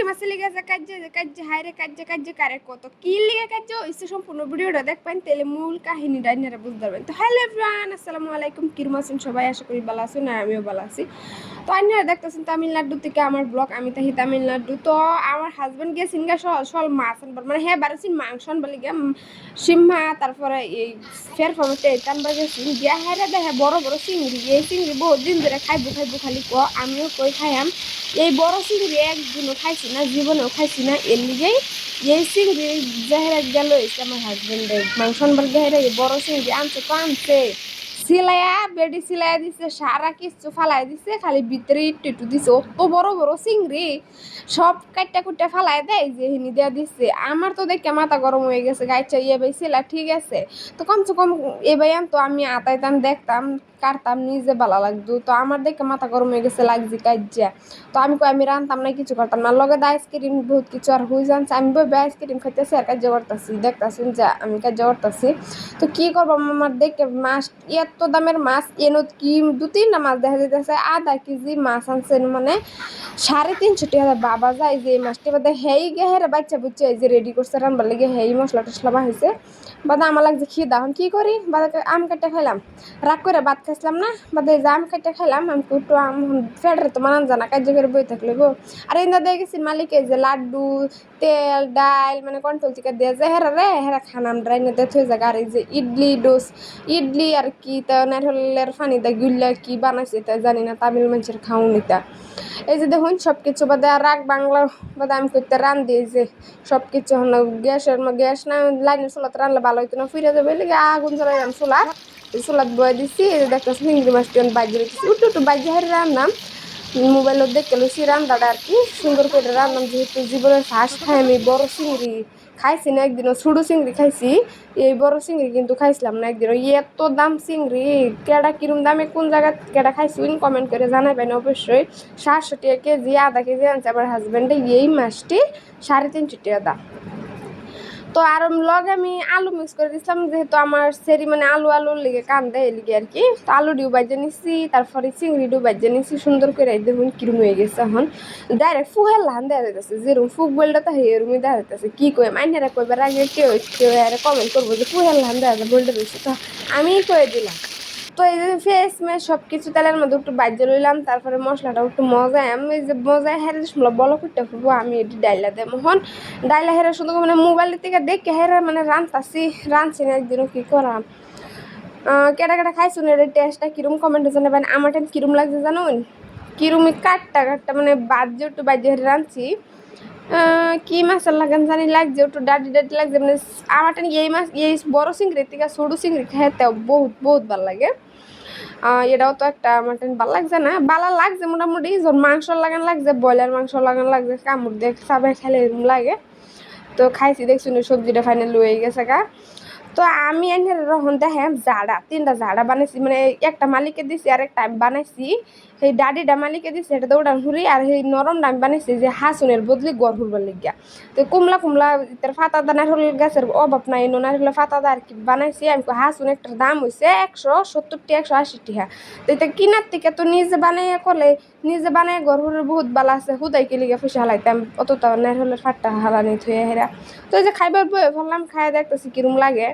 মাছে লিগে যে কাজে হাইরে কাজে কারে কত কি লিগে কাজে হইছে সম্পূর্ণ ভিডিওটা দেখবেন তাহলে মূল কাহিনীটা আপনারা বুঝতে পারবেন। তো হ্যালো এভরিওয়ান, আসসালামু আলাইকুম। কিরম আছেন সবাই? আশা করি ভালো আছেন আর আমিও ভালো আছি। তো আপনারা দেখতেছেন তামিলনাড়ু থেকে আমার ব্লগ। আমি তাহি তামিলনাড়ু। তো আমার হাজবেন্ড গিয়েছেন গা সল মাছ আনবার, মানে হ্যাঁ বাড়াচ্ছি মাংস আনবার লিগে সিমহা, তারপরে এই ফের ফমতে টানবার গেছি গিয়া হ্যাঁ দেখে বড় বড় চিংড়ি। এই চিংড়ি বহুত দিন ধরে খাইবো খালি আমিও কই খাইয়াম। এই বড় চিংড়ি একদিনও খাইছি না, জীবনেও খাইছি না। এর লিগেই এই চিংড়ি জাহেরা গেল হয়েছে আমার হাজবেন্ডের মাংস আনবার গেহারে বড় চিংড়ি আনছে তো আনছে সিলাইয়া বেডি সিলাইয়া দিছে, সারা কিছু ফালাই দিছে, খালি ভিতরে একটু দিছে। অত বড় বড় চিংড়ি সব কাটটা কুটটা ফালাই দেয় যে হিনি দেওয়া দিচ্ছে। আমার তো দেখে মাথা গরম হয়ে গেছে। গাইছা ইয়ে ভাই সিলা ঠিক আছে, তো কমসে কম এ ভাই তো আমি আতাইতাম দেখতাম কাটতাম নিজে ভালো লাগতো। তো আমার দেখে মাথা গরম হয়ে গেছে লাগছে কাজ্যা। তো আমি কই আমি রানতাম না, কিছু করতাম না। লগে আইসক্রিম বহুত কিছু আর হয়ে জানছে। আমি বই আইসক্রিম খাইতেছি আর কাজ করতেছি, দেখতেছি যে আমি কাজ করতেছি। তো কি করবো, আমার দেখে মাছ এত দামের মাছ এনো কি 2-3টা মাছ দেখা যাইতেছে। আধা কেজি মাছ আনছে, মানে 350 টাকা। বাবা যায় যে এই মাছটি বাদে হেই গেহেরে বাচ্চা বুচ্চা এই যে রেডি করছে রান্নার লেগে, হেই মশলা টসলা বাহিছে। বাদা আমার লাগছে খিদা, এখন কি করি, বাদা আম কাটটা খাইলাম, রাগ করে ভাত খাইছিলাম না, বাদে যে আম কাটটা খাইলাম। আমি একটু আম ফেডারে তো মানান জানা কার্য করে বই থাকলে গো। আর ইন্দা দিয়ে গেছি মালিক এই যে লাড্ডু তেল ডাল মানে কন্ট্রোল থেকে দিয়ে যায় হেরা রে হেরা খানাম ড্রাই নিতে থয়ে যায়। আর এই যে ইডলি আর কি তা নারহলের ফানি দা গুল্লা কি বানাইছে তা জানি না, তামিল মানুষের খাওন নিতা। এই যে দেখুন সব কিছু বাদে আর রাগ বাংলা বাদে আমি করতে রান দিই যে সব কিছু গ্যাস না লাইনের চুলাতে রানলে ভালো হইতো না, ফিরে যাবে লেগে আগুন জ্বালাইলাম চুলাত বয়ে দিছি। এই যে দেখতেছি চিংড়ি মাছটি বাজি রেখেছি একটু বাজি হারি রান্নাম। মোবাইলত দেখে লইছি রান্নাটা আর কি সুন্দর করে রান্নাম, যেহেতু জীবনের ফার্স্ট খাই আমি বড় চিংড়ি খাইছি না একদিনও। ছোটো চিংড়ি খাইছি, এই বড় চিংড়ি কিন্তু খাইছিলাম না একদিনও। এত দাম চিংড়ি, কেডা কিরম দামে কোন জায়গা কেডা খাইছি কমেন্ট করে জানাবেন অবশ্যই। 700 টাকা কেজি, আধা কেজি আনছে আমার হাজব্যান্ডে এই মাছটি 350 টাকা দাম। তো আর লগে আমি আলু মিক্স করে দিছিলাম, যেহেতু আমার সেরি মানে আলুর লিগে কান্দে এই লিগে আর কি। তো আলু ডিউ বাজে নিছি, তারপরে চিংড়ি ডিউ বাজে নিছি সুন্দর করে। দেখুন কিরম হয়ে গেছে। এখন ডাইরেক্ট ফুহের লান দেওয়া যাইতেছে, যেরকম ফুক বলটা তো এরকমই দেওয়া যাইতেছে। কি কই মাইনেরা কইবার আগে কেউ কমেন্ট করবো যে ফুহের লান দেওয়া যায় বলতে রয়েছে, তো আমি কয়ে দিলাম। তো এই যে ফেস ম্যাশ সব কিছু তেলের মধ্যে একটু বাজ্যে লইলাম, তারপরে মশলাটা একটু মজায় আমি যে মজায় হেরে বলো করতে ফুটবো আমি এটি ডাইলা দেয় মোহন ডাইলা হেরে শুধু মানে মোবাইলের থেকে দেখে হেরে মানে রাঁধছি না একদিনও। কি করাম, কেটা কেটা খাইছুন এর টেস্টটা কিরম কমেন্টে জানাবেন। আমার টাইম কিরম লাগছে জানুন, কিরমই কাটটা মানে বাজ্যে একটু বাজ্যে হেরে রাঁধছি। কি মাছের লাগান জানি লাগছে একটু ডাডি লাগছে, মানে আমার টাইম এই মাছ এই বড় চিংড়ির থেকে ছোটো চিংড়ি খাইতে বহুত ভালো লাগে। এটাও তো একটা মাটন ভালো লাগছে না, ভালো লাগছে মোটামুটি। যখন মাংস লাগান লাগছে, ব্রয়লার মাংস লাগান লাগছে, কামড় দিয়ে সবাই খেলে এরকম লাগে। তো খাইছি দেখছি সবজিটা ফাইনাল হয়ে গেছে গা। তো আমি এনে রহন দেখেন 3টা ঝাড়া বানাইছি, মানে একটা মালিকে দিছি আর একটা আমি বানাইছি। সেই ডাডিটা মালিকে দিছি এটা দৌড়ান ঘুরি, আর সেই নরমটা আমি বানাইছি যে হাসুনের বদলি গড় হুরবার লিগা। তো কুমলা তার ফাতা দা নারকেল গাছের অভাব নাই, নারকেলের ফাতা দা আর কি বানাইছি আমি। হাসুন একটার দাম হয়েছে 170 টাকা 180 টাকা। তো এটা কিনার থেকে তো নিজে বানাইয়া করলে নিজে বানাই গড় হুরের বহুত ভালো আছে। হুদাইকে লিগে পয়সা হালাইতাম অত নারকেলের ফাটটা হালানি থুয়ে হেরা। তো এই যে খাইবার বয়ে ফেললাম, খাইয়া দেখতেছি কিরম লাগে।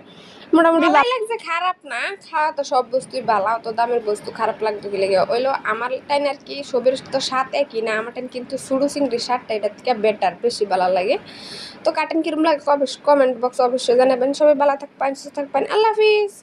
মোটামুটি ভালো লাগছে, খারাপ না। খাওয়া তো সব বস্তুই ভালো, তো দামের বস্তু খারাপ লাগতো কি লেগে ওইলো আমার টাইম আর কি। সবের তো স্বাদ একই না, আমার টাইম কিন্তু সুডু চিংড়ির স্বাদটা এটা থেকে বেটার, বেশি ভালো লাগে। তো কাটেন কিরম লাগে কমেন্ট বক্স অবশ্যই জানাবেন। সবাই ভালো থাকবেন, সুস্থ থাকবেন। আল্লাহ হাফিজ।